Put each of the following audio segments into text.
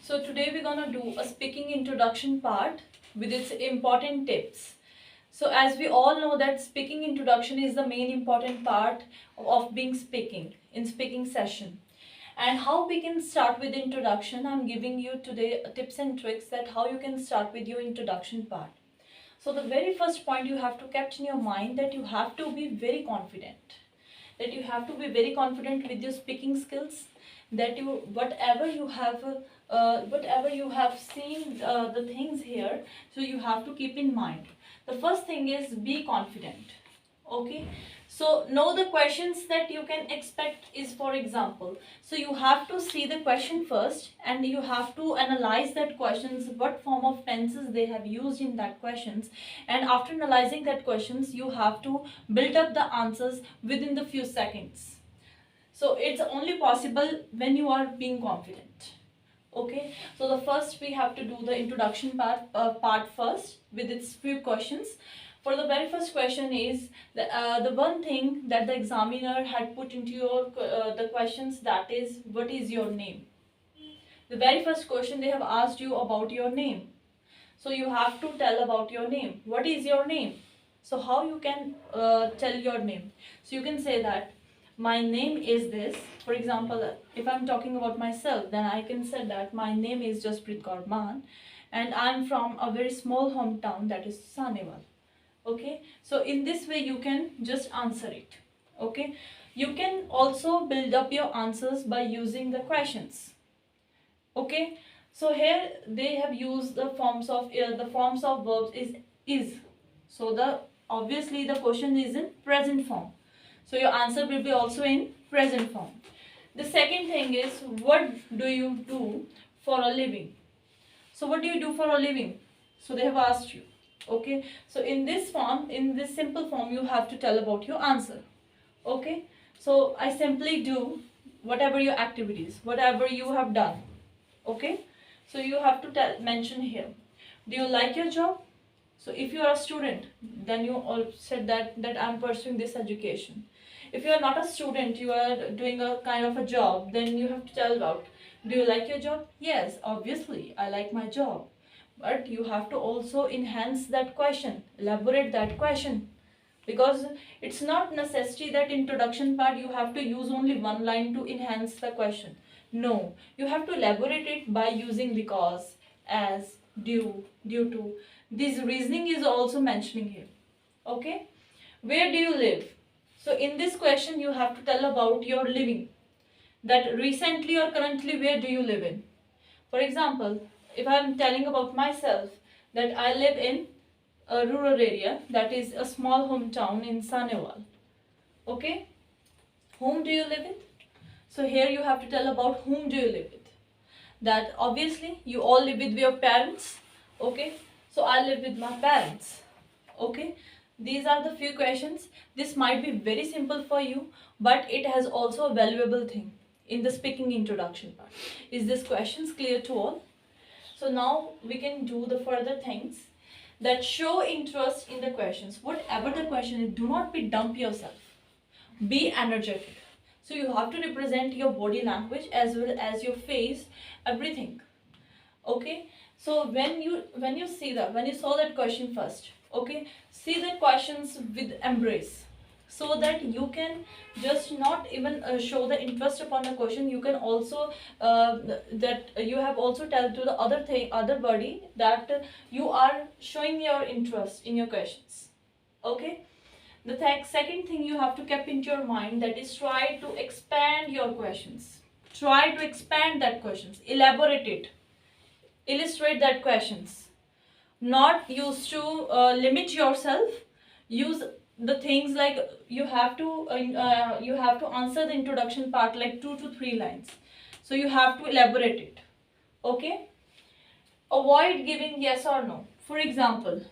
So today we're gonna do a speaking introduction part with its important tips. So as we all know that speaking introduction is the main important part of being speaking in speaking session. And how we can start with introduction, I'm giving you today tips and tricks that how you can start with your introduction part. So the very first point you have to keep in your mind that you have to be very confident. That you have to be very confident with your speaking skills. That you whatever you have seen the things here, so you have to keep in mind. The first thing is be confident. Okay, so know the questions that you can expect is, for example, so you have to see the question first and you have to analyze that questions, what form of tenses they have used in that questions, and after analyzing that questions you have to build up the answers within the few seconds. So it's only possible when you are being confident. Okay, so the first we have to do the introduction part first with its few questions. For the very first question is the one thing that the examiner had put into your the questions, that is, what is your name? The very first question they have asked you about your name. So you have to tell about your name. What is your name? So how you can tell your name? So you can say that my name is this. For example, if I'm talking about myself, then I can say that my name is Jasprit Kaur Maan and I'm from a very small hometown, that is Saneval. Okay, so in this way you can just answer it. Okay, you can also build up your answers by using the questions. Okay, so here they have used the forms of verbs is. So the obviously the question is in present form. So your answer will be also in present form. The second thing is, what do you do for a living? So what do you do for a living? So they have asked you. Okay, so in this form, in this simple form, you have to tell about your answer. Okay, so I simply do whatever your activities, whatever you have done. Okay, so you have to mention here, do you like your job? So if you are a student, then you all said that I'm pursuing this education. If you are not a student, you are doing a kind of a job, then you have to tell about, do you like your job? Yes, obviously I like my job. But you have to also enhance that question, elaborate that question, because it's not necessary that introduction part you have to use only one line to enhance the question. No, you have to elaborate it by using because, as, due to. This reasoning is also mentioning here. Okay, where do you live? So in this question you have to tell about your living, that recently or currently where do you live in. For example, if I am telling about myself, that I live in a rural area, that is a small hometown in Saneval. Okay, whom do you live with? So here you have to tell about whom do you live with. That obviously you all live with your parents. Okay, so I live with my parents. Okay, these are the few questions. This might be very simple for you, but it has also a valuable thing in the speaking introduction part. Is this questions clear to all? So now we can do the further things that show interest in the questions. Whatever the question is, do not be dump yourself. Be energetic. So you have to represent your body language as well as your face, everything. Okay. So when you saw that question first, okay, see the questions with embrace, so that you can just not even show the interest upon the question. You can also that you have also tell to the other body that you are showing your interest in your questions. Okay, the second thing you have to keep into your mind, that is, try to expand your questions. Try to expand that questions, elaborate it, illustrate that questions. Not used to limit yourself. Use the things like you have to answer the introduction part like 2 to 3 lines. So you have to elaborate it. Okay. Avoid giving yes or no. For example,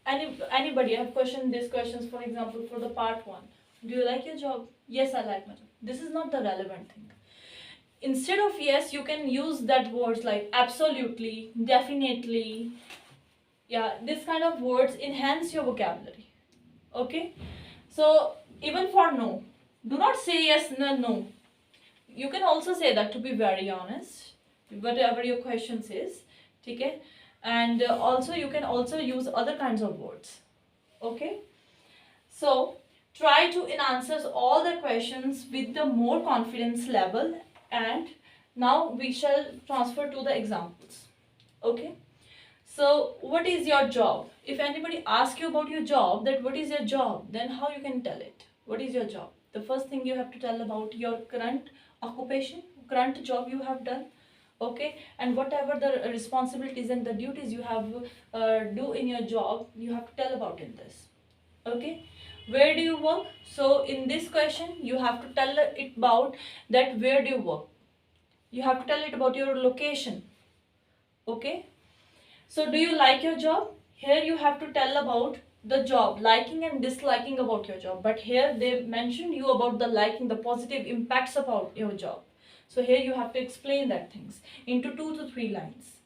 anybody have questioned these questions. For example, for the part 1, do you like your job? Yes, I like my job. This is not the relevant thing. Instead of yes, you can use that words like absolutely, definitely. Yeah, this kind of words enhance your vocabulary. Okay, so even for no, do not say yes, no, no. You can also say that, to be very honest, whatever your questions is. Okay, and also you can also use other kinds of words. Okay, so try to answer all the questions with the more confidence level, and now we shall transfer to the examples. Okay, so what is your job? If anybody asks you about your job, that what is your job, then how you can tell it? What is your job? The first thing you have to tell about your current occupation, current job you have done. Okay, and whatever the responsibilities and the duties you have do in your job, you have to tell about in this. Okay, where do you work? So in this question you have to tell it about that where do you work. You have to tell it about your location. Okay, so do you like your job? Here you have to tell about the job, liking and disliking about your job. But here they mentioned you about the liking, the positive impacts about your job. So here you have to explain that things into 2 to 3 lines.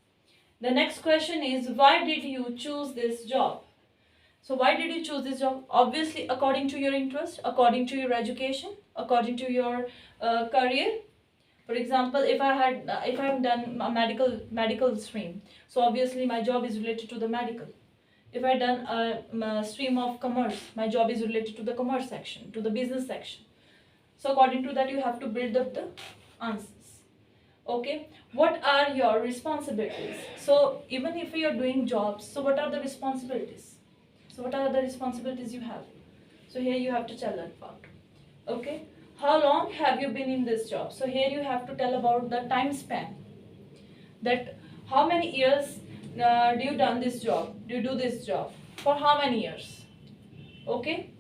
The next question is, why did you choose this job? So why did you choose this job? Obviously according to your interest, according to your education, according to your career. For example, if I've done a medical stream, so obviously my job is related to the medical. If I've done a stream of commerce, my job is related to the commerce section, to the business section. So according to that you have to build up the answers. Okay, what are your responsibilities? So even if you're doing jobs, so what are the responsibilities? So what are the responsibilities you have? So here you have to tell that part. Okay, how long have you been in this job? So here you have to tell about the time span, that how many years do you done this job, do you do this job, for how many years. Okay,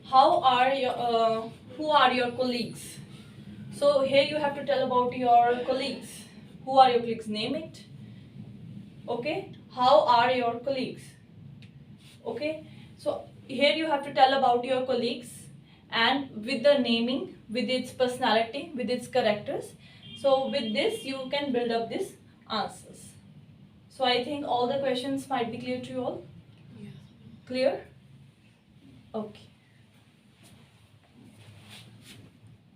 how are your who are your colleagues? So here you have to tell about your colleagues. Who are your colleagues? Name it. Okay, how are your colleagues? Okay, so here you have to tell about your colleagues and with the naming, with its personality, with its characters. So with this you can build up these answers. So I think all the questions might be clear to you all. Yeah. Clear? Okay.